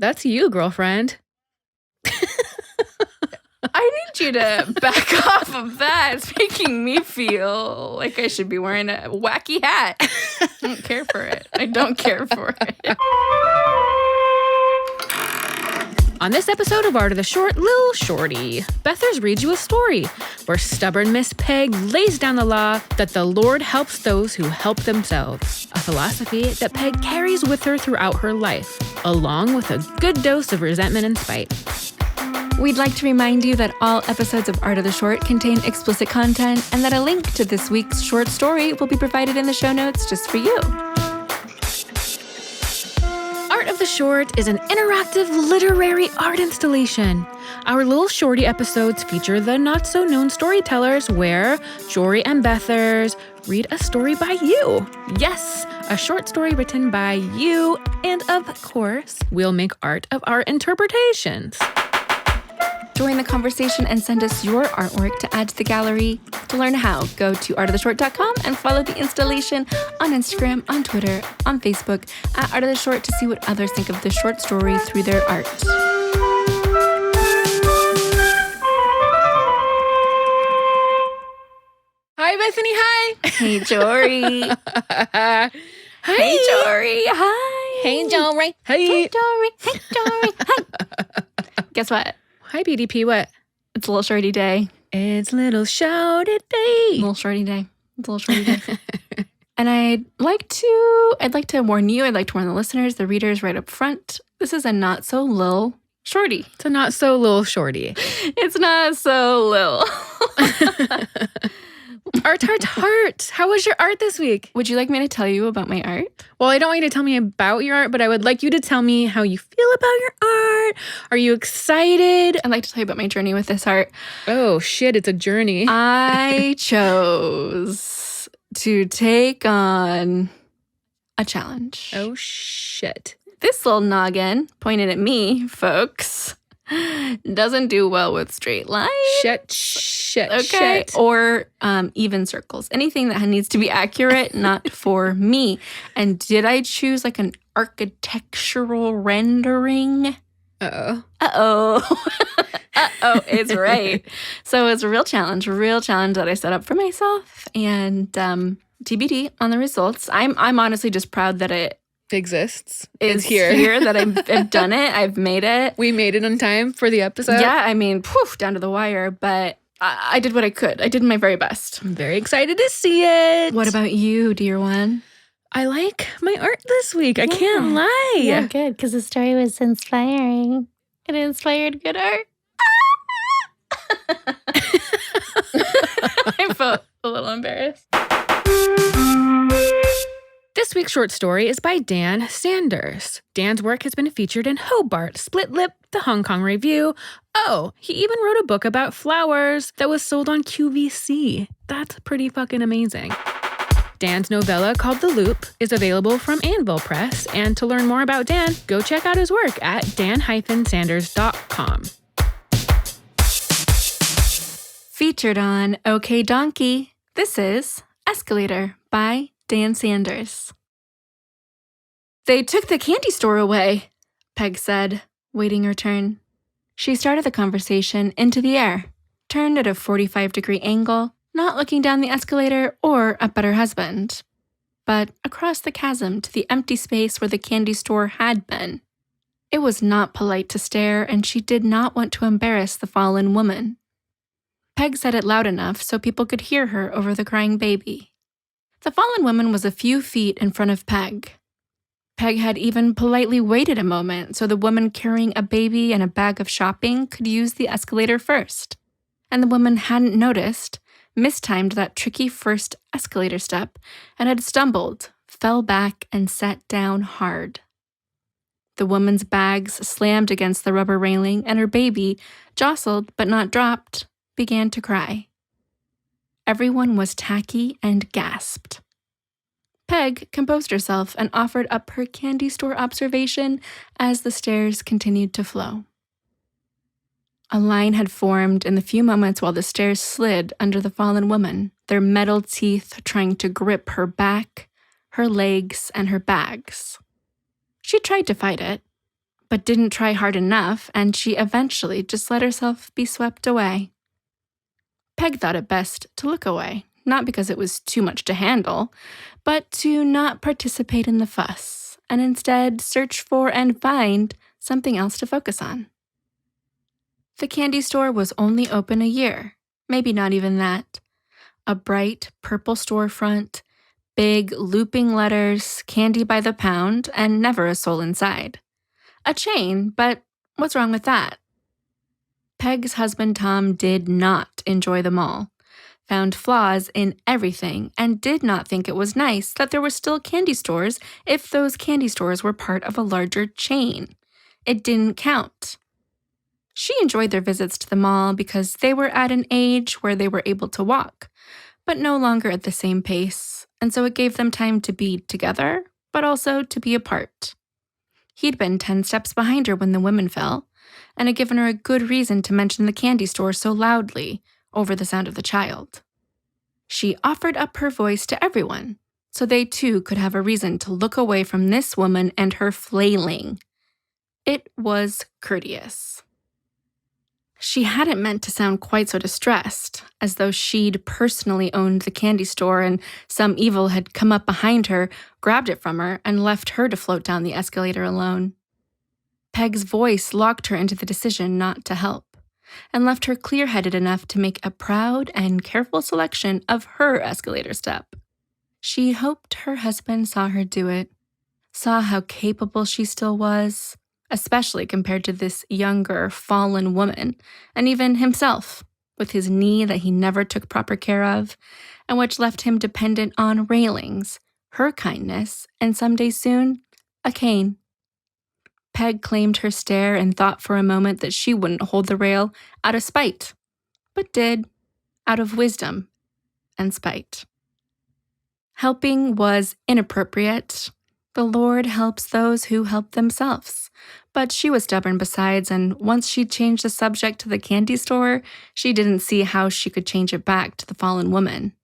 That's you, girlfriend. I need you to back off of that. It's making me feel like I should be wearing a wacky hat. I don't care for it. I don't care for it. On this episode of Art of the Short, Lil Shorty, Bethers reads you a story where stubborn Miss Peg lays down the law that the Lord helps those who help themselves, a philosophy that Peg carries with her throughout her life, along with a good dose of resentment and spite. We'd like to remind you that all episodes of Art of the Short contain explicit content and that a link to this week's short story will be provided in the show notes just for you. Art of the Short is an interactive literary art installation. Our Lil Shorty episodes feature the not-so-known storytellers where Jori and Bethers read a story by you. Yes, a short story written by you, and of course, we'll make art of our interpretations. Join the conversation and send us your artwork to add to the gallery. To learn how, go to artoftheshort.com and follow the installation on Instagram, on Twitter, on Facebook, at Art of the Short to see what others think of the short story through their art. Hi, Bethany. Hi. Hey, Jori. Hi. Hey, Jori. Hi. Hey, Jori. Hey. Hey, Jori. Hey, Jori. Hi. Guess what? Hi, BDP. What? It's Lil Shorty Day. It's Little Shorty Day. Lil Shorty Day. It's Lil Shorty Day. And I'd like to warn you, I'd like to warn the listeners, the readers right up front. This is a not so Lil Shorty. It's a not so Lil Shorty. It's not so Lil. Art. How was your art this week? Would you like me to tell you about my art? Well, I don't want you to tell me about your art, but I would like you to tell me how you feel about your art. Are you excited? I'd like to tell you about my journey with this art. Oh, shit, it's a journey. I chose to take on a challenge. Oh, shit. This little noggin, pointed at me, folks, doesn't do well with straight lines. Shit. Or even circles. Anything that needs to be accurate, not for me. And did I choose like an architectural rendering? Uh-oh, it's right. So it's a real challenge that I set up for myself. And TBD on the results. I'm honestly just proud that it exists. It's here that I've done it. I've made it. We made it on time for the episode. Yeah, I mean, down to the wire, but I did what I could. I did my very best. I'm very excited to see it. What about you, dear one? I like my art this week. I can't lie. Yeah, good, because the story was inspiring. It inspired good art. I felt a little embarrassed. This week's short story is by Dan Sanders. Dan's work has been featured in Hobart, Split Lip, The Hong Kong Review. Oh, he even wrote a book about flowers that was sold on QVC. That's pretty fucking amazing. Dan's novella called The Loop is available from Anvil Press, and to learn more about Dan, go check out his work at dan-sanders.com. Featured on OK Donkey, this is Escalator by Dan Sanders. They took the candy store away, Peg said, waiting her turn. She started the conversation into the air, turned at a 45-degree angle, not looking down the escalator or up at her husband, but across the chasm to the empty space where the candy store had been. It was not polite to stare, and she did not want to embarrass the fallen woman. Peg said it loud enough so people could hear her over the crying baby. The fallen woman was a few feet in front of Peg. Peg had even politely waited a moment so the woman carrying a baby and a bag of shopping could use the escalator first. And the woman hadn't noticed, mistimed that tricky first escalator step, and had stumbled, fell back, and sat down hard. The woman's bags slammed against the rubber railing, and her baby, jostled but not dropped, began to cry. Everyone was tacky and gasped. Peg composed herself and offered up her candy store observation as the stairs continued to flow. A line had formed in the few moments while the stairs slid under the fallen woman, their metal teeth trying to grip her back, her legs, and her bags. She tried to fight it, but didn't try hard enough, and she eventually just let herself be swept away. Peg thought it best to look away, not because it was too much to handle, but to not participate in the fuss, and instead search for and find something else to focus on. The candy store was only open a year, maybe not even that. A bright purple storefront, big looping letters, candy by the pound, and never a soul inside. A chain, but what's wrong with that? Peg's husband Tom did not enjoy the mall, found flaws in everything, and did not think it was nice that there were still candy stores if those candy stores were part of a larger chain. It didn't count. She enjoyed their visits to the mall because they were at an age where they were able to walk, but no longer at the same pace, and so it gave them time to be together, but also to be apart. He'd been 10 steps behind her when the women fell, and had given her a good reason to mention the candy store so loudly over the sound of the child. She offered up her voice to everyone, so they too could have a reason to look away from this woman and her flailing. It was courteous. She hadn't meant to sound quite so distressed, as though she'd personally owned the candy store and some evil had come up behind her, grabbed it from her, and left her to float down the escalator alone. Peg's voice locked her into the decision not to help, and left her clear-headed enough to make a proud and careful selection of her escalator step. She hoped her husband saw her do it, saw how capable she still was, especially compared to this younger, fallen woman, and even himself, with his knee that he never took proper care of, and which left him dependent on railings, her kindness, and someday soon, a cane. Peg claimed her stare and thought for a moment that she wouldn't hold the rail out of spite, but did, out of wisdom and spite. Helping was inappropriate. The Lord helps those who help themselves. But she was stubborn besides, and once she'd changed the subject to the candy store, she didn't see how she could change it back to the fallen woman.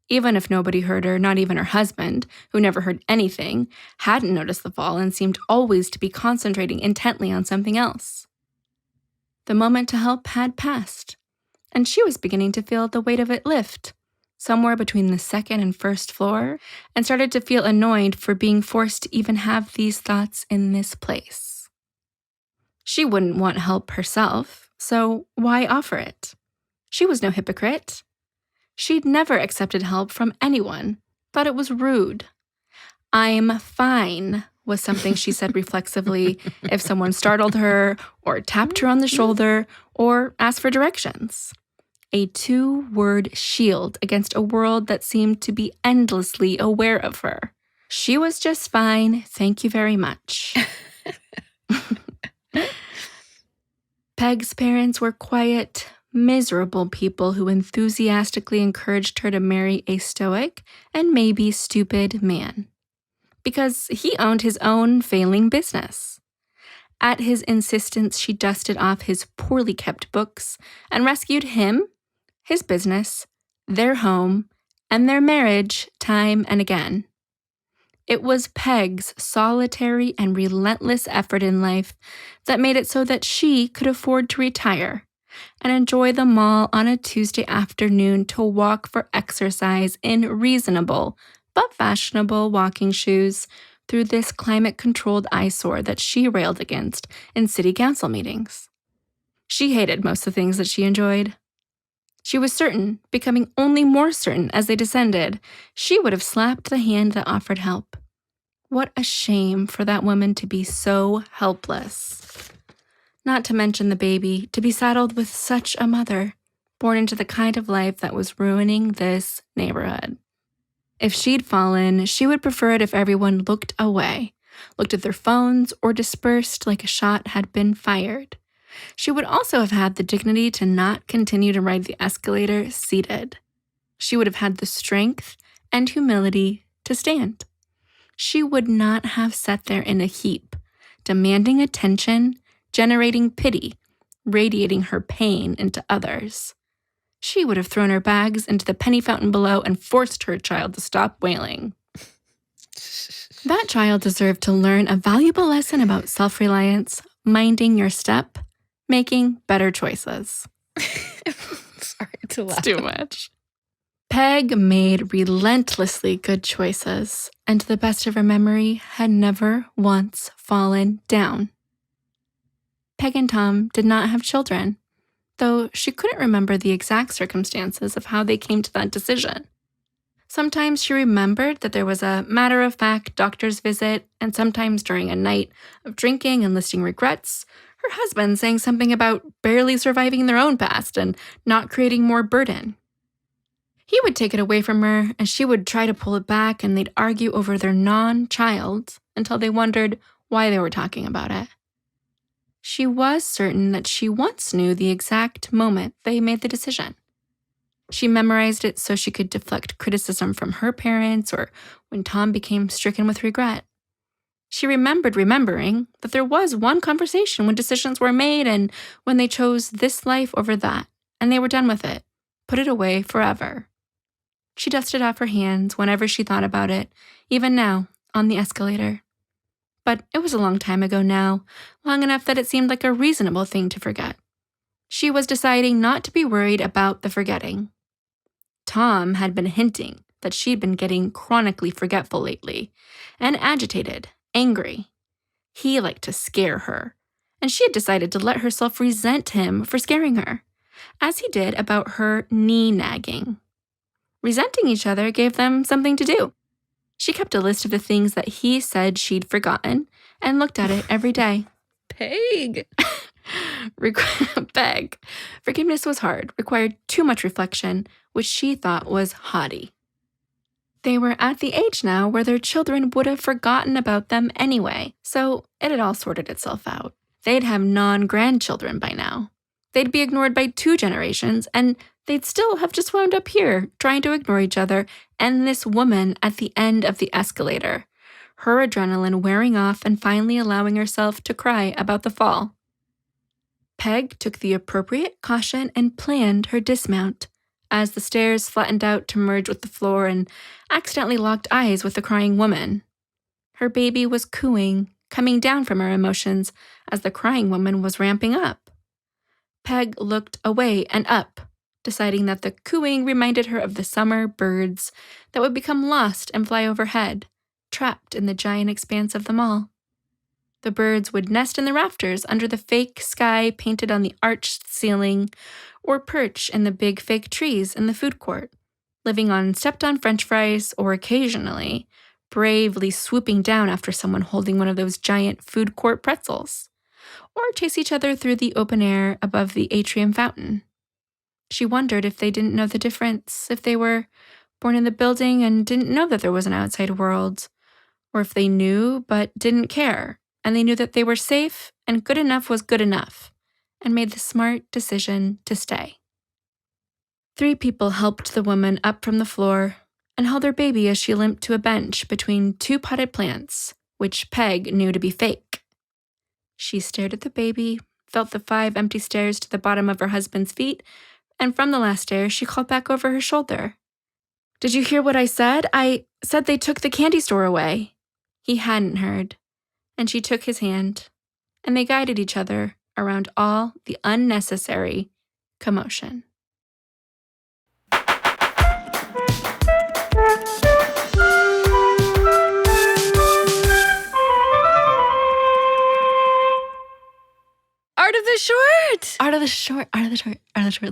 Even if nobody heard her, not even her husband, who never heard anything, hadn't noticed the fall and seemed always to be concentrating intently on something else. The moment to help had passed, and she was beginning to feel the weight of it lift, somewhere between the second and first floor, and started to feel annoyed for being forced to even have these thoughts in this place. She wouldn't want help herself, so why offer it? She was no hypocrite. She'd never accepted help from anyone, thought it was rude. "I'm fine," was something she said reflexively if someone startled her, or tapped her on the shoulder, or asked for directions. A 2-word shield against a world that seemed to be endlessly aware of her. She was just fine, thank you very much. Peg's parents were quiet, miserable people who enthusiastically encouraged her to marry a stoic and maybe stupid man, because he owned his own failing business. At his insistence, she dusted off his poorly kept books and rescued him, his business, their home, and their marriage time and again. It was Peg's solitary and relentless effort in life that made it so that she could afford to retire and enjoy the mall on a Tuesday afternoon to walk for exercise in reasonable but fashionable walking shoes through this climate-controlled eyesore that she railed against in city council meetings. She hated most of the things that she enjoyed. She was certain, becoming only more certain as they descended, she would have slapped the hand that offered help. What a shame for that woman to be so helpless. Not to mention the baby, to be saddled with such a mother, born into the kind of life that was ruining this neighborhood. If she'd fallen, she would prefer it if everyone looked away, looked at their phones, or dispersed like a shot had been fired. She would also have had the dignity to not continue to ride the escalator seated. She would have had the strength and humility to stand. She would not have sat there in a heap, demanding attention, generating pity, radiating her pain into others. She would have thrown her bags into the penny fountain below and forced her child to stop wailing. That child deserved to learn a valuable lesson about self-reliance, minding your step, making better choices. Sorry to laugh. It's too much. Peg made relentlessly good choices, and to the best of her memory, had never once fallen down. Peg and Tom did not have children, though she couldn't remember the exact circumstances of how they came to that decision. Sometimes she remembered that there was a matter-of-fact doctor's visit, and sometimes during a night of drinking and listing regrets, her husband saying something about barely surviving their own past and not creating more burden. He would take it away from her, and she would try to pull it back, and they'd argue over their non-child until they wondered why they were talking about it. She was certain that she once knew the exact moment they made the decision. She memorized it so she could deflect criticism from her parents or when Tom became stricken with regret. She remembered remembering that there was one conversation when decisions were made and when they chose this life over that, and they were done with it, put it away forever. She dusted off her hands whenever she thought about it, even now, on the escalator. But it was a long time ago now, long enough that it seemed like a reasonable thing to forget. She was deciding not to be worried about the forgetting. Tom had been hinting that she'd been getting chronically forgetful lately, and agitated, angry. He liked to scare her, and she had decided to let herself resent him for scaring her, as he did about her knee nagging. Resenting each other gave them something to do. She kept a list of the things that he said she'd forgotten and looked at it every day. Peg. Peg. Forgiveness was hard, required too much reflection, which she thought was haughty. They were at the age now where their children would have forgotten about them anyway, so it had all sorted itself out. They'd have non-grandchildren by now. They'd be ignored by 2 generations, and they'd still have just wound up here, trying to ignore each other, and this woman at the end of the escalator, her adrenaline wearing off and finally allowing herself to cry about the fall. Peg took the appropriate caution and planned her dismount, as the stairs flattened out to merge with the floor and accidentally locked eyes with the crying woman. Her baby was cooing, coming down from her emotions as the crying woman was ramping up. Peg looked away and up, deciding that the cooing reminded her of the summer birds that would become lost and fly overhead, trapped in the giant expanse of the mall. The birds would nest in the rafters under the fake sky painted on the arched ceiling, or perch in the big fake trees in the food court, living on stepped-on French fries or occasionally bravely swooping down after someone holding one of those giant food court pretzels, or chase each other through the open air above the atrium fountain. She wondered if they didn't know the difference, if they were born in the building and didn't know that there was an outside world, or if they knew but didn't care, and they knew that they were safe and good enough was good enough, and made the smart decision to stay. 3 people helped the woman up from the floor and held her baby as she limped to a bench between 2 potted plants, which Peg knew to be fake. She stared at the baby, felt the 5 empty stairs to the bottom of her husband's feet, and from the last stair, she called back over her shoulder. "Did you hear what I said? I said they took the candy store away." He hadn't heard, and she took his hand, and they guided each other around all the unnecessary commotion. Art of the short. Art of the short,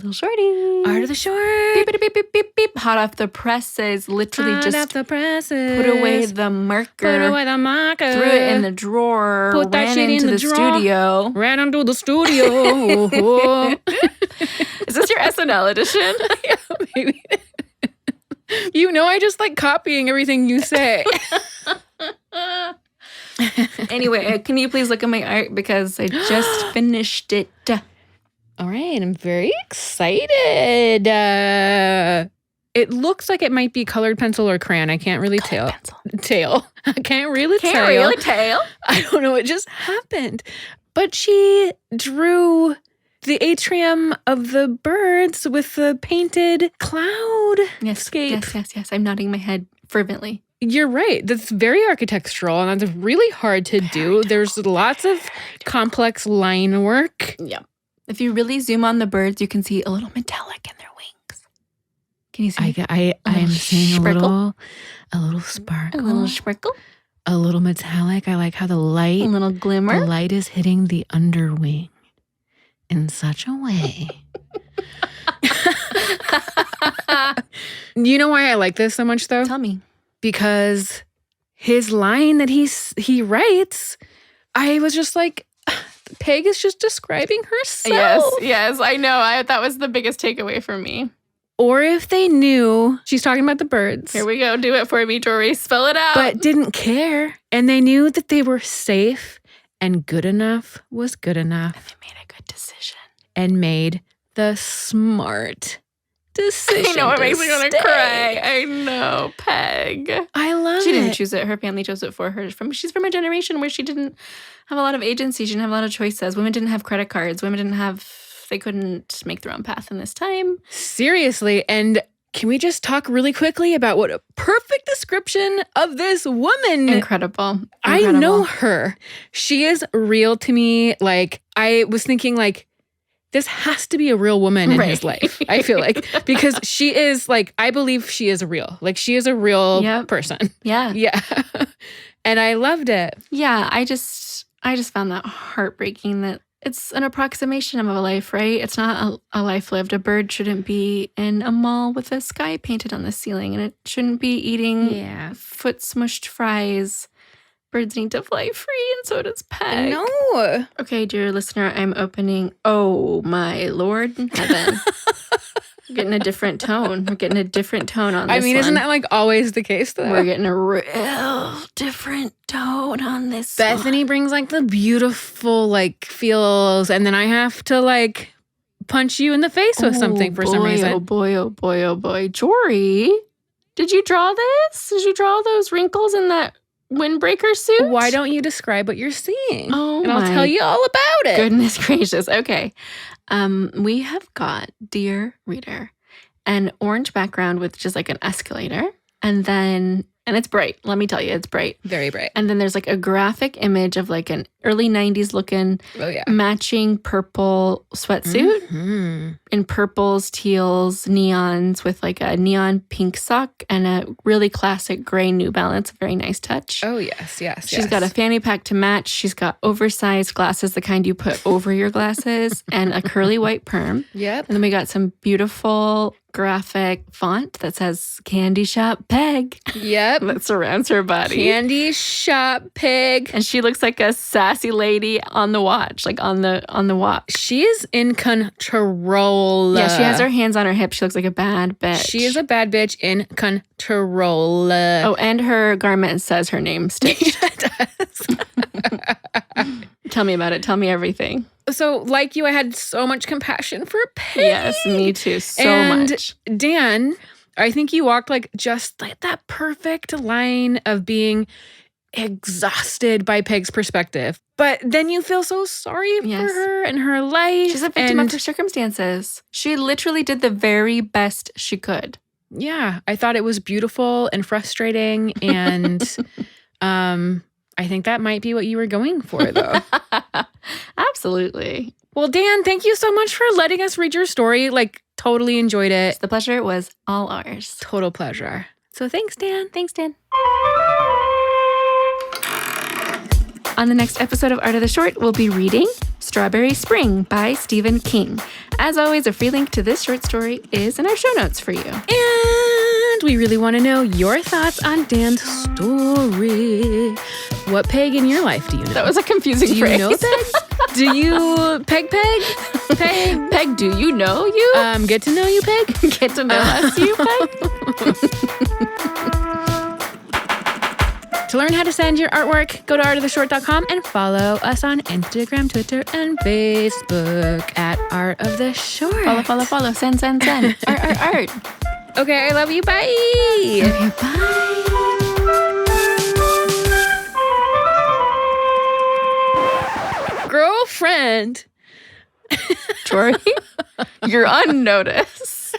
Lil Shorty. Art of the short. Beep, beep, beep, beep, beep, beep. Hot off the presses. Literally Hot just off the presses. put away the marker. Put away the marker. Threw it in the drawer. Put that ran shit into in the the drawer. studio. Ran into the studio. Is this your SNL edition? Yeah, maybe. You know, I just like copying everything you say. Anyway, can you please look at my art because I just finished it. All right, I'm very excited. It looks like it might be colored pencil or crayon. I can't really tell. I can't really tell. I don't know what just happened. But she drew the atrium of the birds with the painted cloud. Yes. I'm nodding my head fervently. You're right. That's very architectural, and that's really hard to do. There's lots of complex line work. Yeah. If you really zoom on the birds, you can see a little metallic in their wings. Can you see? I'm seeing sprinkle? a little sparkle, A little sprinkle? a little metallic. I like how the A little glimmer? light is hitting the underwing in such a way. You know why I like this so much, though? Tell me. Because his line that he writes, I was just like, Peg is just describing herself. Yes, I know. That was the biggest takeaway for me. Or if they knew, she's talking about the birds. Here we go. Do it for me, Jori. Spell it out. But didn't care. And they knew that they were safe and good enough was good enough. And they made a good decision. And made the smart decision. I know, it makes me want to stay. cry. I know, Peg. I love it. She didn't choose it. Her family chose it for her. She's from a generation where she didn't have a lot of agency. She didn't have a lot of choices. Women didn't have credit cards. They couldn't make their own path in this time. Seriously. And can we just talk really quickly about what a perfect description of this woman? Incredible. I know her. She is real to me. Like, I was thinking, like, this has to be a real woman in his life, I feel like. Because she is, like, I believe she is real. Like, she is a real person. Yeah. Yeah. And I loved it. Yeah, I just found that heartbreaking that it's an approximation of a life, right? It's not a life lived. A bird shouldn't be in a mall with a sky painted on the ceiling, and it shouldn't be eating foot smushed fries. Birds need to fly free, and so does Peg. No. Okay, dear listener, I'm opening. Oh, my Lord in heaven. We're getting a different tone. We're getting a different tone on this I mean, isn't that like always the case, though? We're getting a real different tone on this Bethany brings like the beautiful like feels, and then I have to like punch you in the face with something for some reason. Oh boy, oh boy, oh boy. Jory, did you draw this? Did you draw those wrinkles in that windbreaker suit? Why don't you describe what you're seeing? Oh, and I'll tell you all about it. Goodness gracious. Okay. We have got, dear reader, an orange background with just like an escalator. And it's bright. Let me tell you, it's bright. Very bright. And then there's like a graphic image of like an early 90s looking matching purple sweatsuit in purples, teals, neons with like a neon pink sock and a really classic gray New Balance. Very nice touch. Oh, yes. She's got a fanny pack to match. She's got oversized glasses, the kind you put over your glasses, and a curly white perm. Yep. And then we got some beautiful graphic font that says Candy Shop Peg. Yep. That surrounds her body. Candy Shop Pig. And she looks like a sassy lady on the watch, like on the walk. She is in control. Yeah, she has her hands on her hips. She looks like a bad bitch. She is a bad bitch in control. Oh, and her garment says her name stitched. It does. Tell me about it. Tell me everything. So, like you, I had so much compassion for Peg. Yes, me too. So much. Dan, I think you walked like just like that perfect line of being exhausted by Peg's perspective. But then you feel so sorry for her and her life. She's a victim of her circumstances. She literally did the very best she could. Yeah, I thought it was beautiful and frustrating. And I think that might be what you were going for, though. Absolutely. Well, Dan, thank you so much for letting us read your story. Like, totally enjoyed it. The pleasure was all ours. Total pleasure. So thanks, Dan. Thanks, Dan. On the next episode of Art of the Short, we'll be reading Strawberry Spring by Stephen King. As always, a free link to this short story is in our show notes for you. And we really want to know your thoughts on Dan's story. What Peg in your life do you know? That was a confusing Do phrase. you know Peg? Do you Peg? Peg, do you know you? Get to know you, Peg? Get to know us, you, Peg? To learn how to send your artwork, go to artoftheshort.com and follow us on Instagram, Twitter, and Facebook at Art of the Short. Follow. Send. Art. Okay, I love you. Bye. Okay, bye. Girlfriend. Jory, you're on notice.